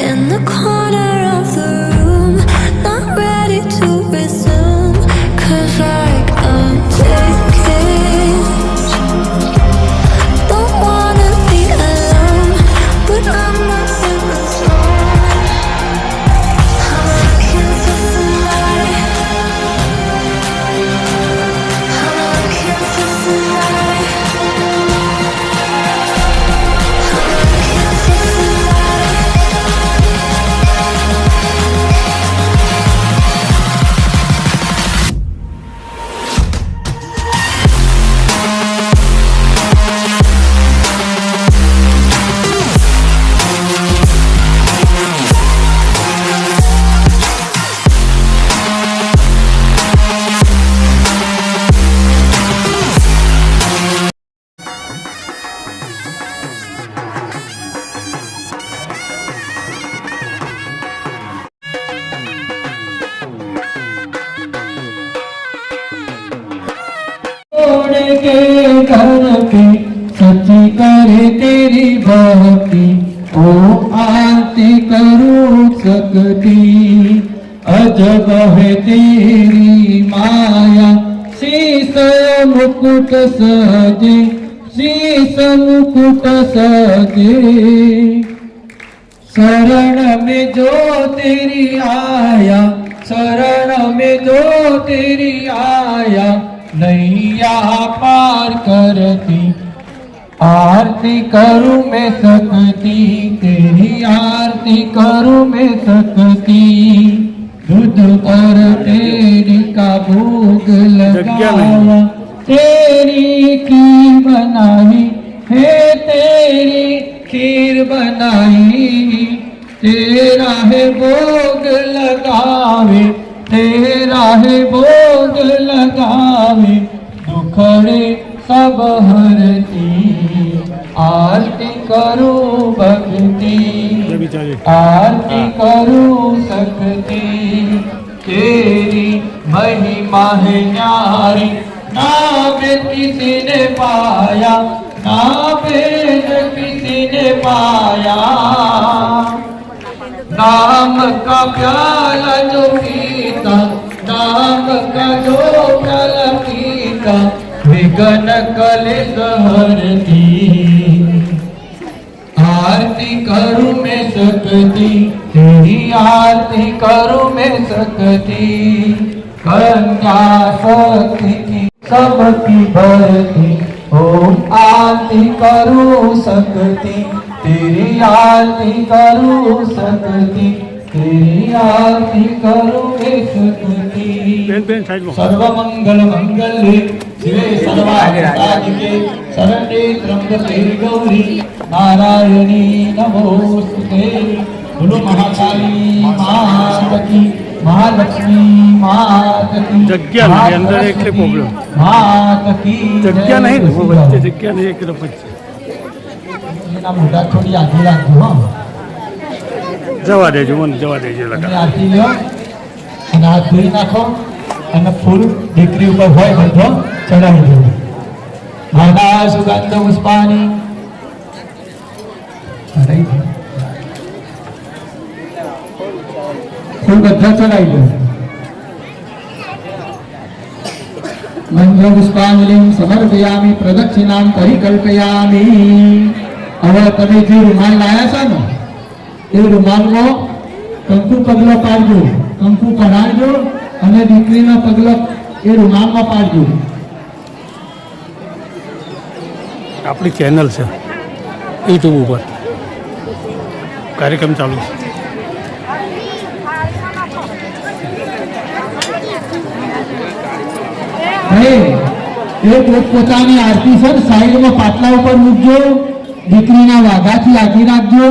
in the corner of the room, not ready to resume. 'Cause like I'm taking, don't wanna be alone, but I'm not in the zone. I'm looking for somebody. I'm looking for somebody. छोड़ के घर पे सच्ची करे तेरी भक्ति, ओ आरती करूं सकती। अजब है तेरी माया, शीश मुकुट सजे, शीश मुकुट सजे। शरण में जो तेरी आया, शरण में जो तेरी आया, नैया पार करती। आरती करूं मैं सकती, तेरी आरती करूं मैं सकती। दूध पर तेरी का भोग लगाया, तेरी खीर बनाई है, तेरी खीर बनाई। तेरा है भोग लगावे, तेरा है भोग लगावे, दुखड़े सब हरती। आरती करूं भक्ति, आरती करूं सकती। तेरी महिमा है न्यारी, ना वेद किसी ने पाया, ना वेद किसी ने पाया। नाम का प्याला जो पीता, नाम का जो प्याला पीता, विघ्न कलेश हरती। आरती करूं मैं सकती, तेरी आरती करूं मैं सकती। कन्या शक्ति की सबकी भरती, ओम आरती करूं सकती, तेरी आरती करूं सकती, तेरी आरती करूं सकती। सर्वमंगल मंगल्ये शिवे सर्वार्थसाधिके, शरण्ये त्र्यंबके गौरी नारायणी नमोस्तुते। बोलो महाकाली मात की, महालक्ष्मी मात की। जग्या नहीं अंदर एक प्रॉब्लम, मात की जग्या नहीं, वो बच्चे जग्या नहीं एक बच्चे એના મોઢા થોડી આધી રાખજો હો, જવા દેજો મને જવા દેજો લગા આધી લ્યો અને હાથ ધોઈ નાખો અને ફૂલ દીકરી ઉપર હોય બધો ચડાવી દેવો. માના સુગંધ પુષ્પાની ચડાવી દો, ફૂલ બધા ચડાવી દો. મંત્ર પુષ્પાંજલિ સમર્પયામિ, પ્રદક્ષિણામ પરિકલ્પયામિ. હવે તમે જે રૂમાલ લાયા છો ને એ રૂમાલમાં કંકુ પગલો પાડજો, કંકુ પડાડજો અને દીકરીનો પગલો એ રૂમાલમાં પાડજો. આપણી ચેનલ છે યુટ્યુબ ઉપર કાર્યક્રમ ચાલુ છે. એ પોતપોતાની આરતી છે સાઈડમાં પાટલા ઉપર મૂકજો. દીકરીના વાઘાથી આગી રાખજો,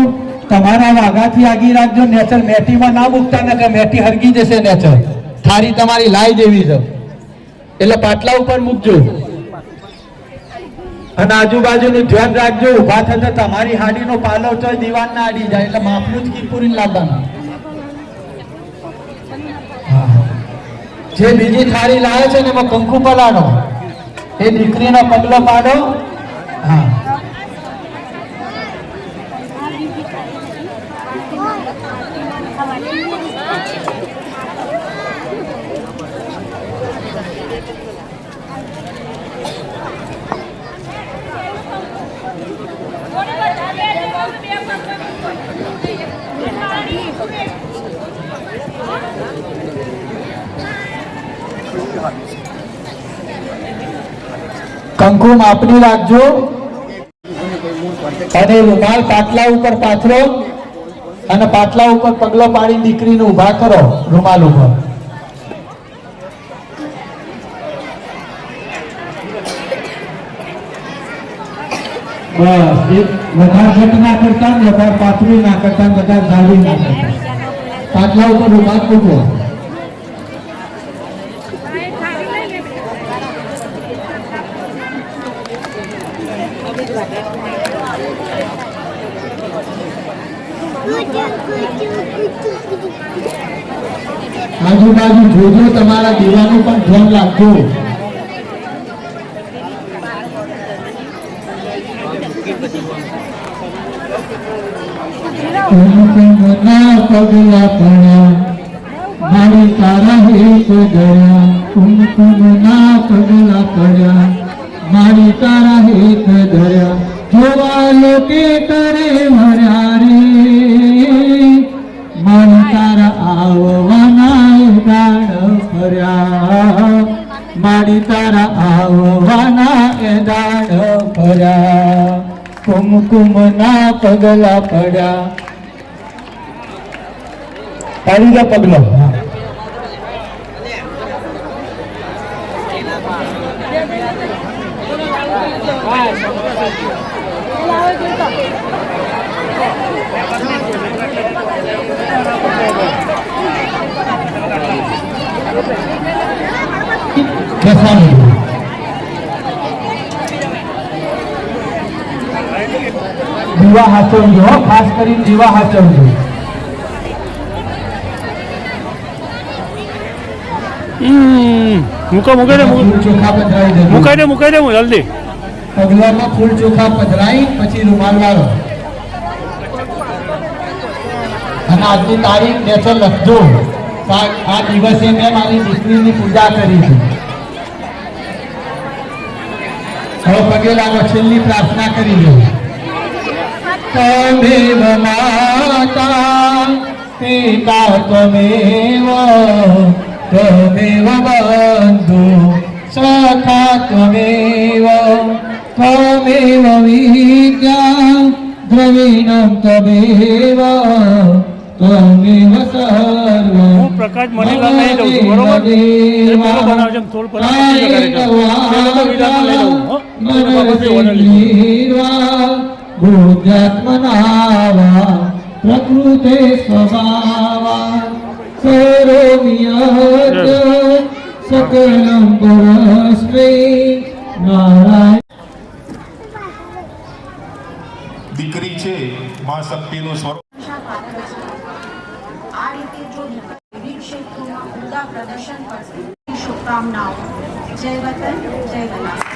તમારા વાઘાથી આગી રાખજો. નેચર મેટીમાં ના મૂકતા ને કે મેટી હરગી જશે. નેચર થારી તમારી લાઈ જેવી છે એટલે પાટલા ઉપર મૂકજો. અને આજુબાજુનું ધ્યાન રાખજો. ઉભા થતા તમારી હાડીનો પાલો તો દીવાન ના આડી જાય એટલે માપનું જ કી પૂરી લાવવાનું. જે બીજી થાળી લાવે છે ને એમાં કંકુ પલાડો, એ દીકરીનો પગલો પાડો. હા કંકુ માપની રાખજો અને રૂમાલ પાટલા ઉપર પાથરો અને પાટલા ઉપર પગલો પાડી દીકરીને ઊભા કરો રૂમાલ ઉપર. બસ એક વધારે ઘટ ના કરતા ને વધારે પાથરી ના કરતા વધારે જાળી ના કરતા. પાટલા ઉપર રૂમાલ મૂકો. આજુબાજુ જોજો, તમારા દીવાનું પણ ધ્યાન રાખજો. કુમકુમના પગલા પડ્યા મારી તારા હેત દયા. કુમકુમના પગલા પડ્યા મારી તારા હેત દયા. જોવા લોકે કરે ભર્યા રે મારી તારા આવવાના દાડ ફર્યા. મારી તારા આવવાના દાડ ફર્યા. કુમકુમના પગલા પડ્યા. પાડી દો પગલો. દીવા હાચવજો, ખાસ કરીને દીવા હાચવજો. મૂકાઈ દે ફૂલ ચોખા પધરાઈ દેજો. મૂકાઈ દે હું જલ્દી. પગલામાં ફૂલ ચોખા પધરાઈ પછી રૂમાલ વાળો અને આજની તારીખ બેસો લખજો. આ દિવસે મેં મારી દીકરીની પૂજા કરી છે. હવે પગે લાગો, છેલ્લી પ્રાર્થના કરી દો. ત્વમેવ માતા પિતા ત્વમેવ ત્વમેવ બંધુ સખા ત્વમેવ ત્વમેવ વિદ્યા દ્રવિણમ ત્વમેવ ત્વમેવ સર્વં. હું પ્રકાશ મણીલાલ લઈ લઉં છું, બરોબર? એ પેલો બનાવજો, થોડું બનાવજો બુદ્ધાત્મનાવા પ્રકૃતે સ્વભાવા સરોમિયત સકલમ પરસ્મૈ નારાયણ. દીકરી છે માં શક્તિનું સ્વરૂપ. આ રીતે જો વિવિધ ક્ષેત્રોમાં ઉમદા પ્રદર્શન કરશે. શુભકામનાઓ. જય વતન જય વતન.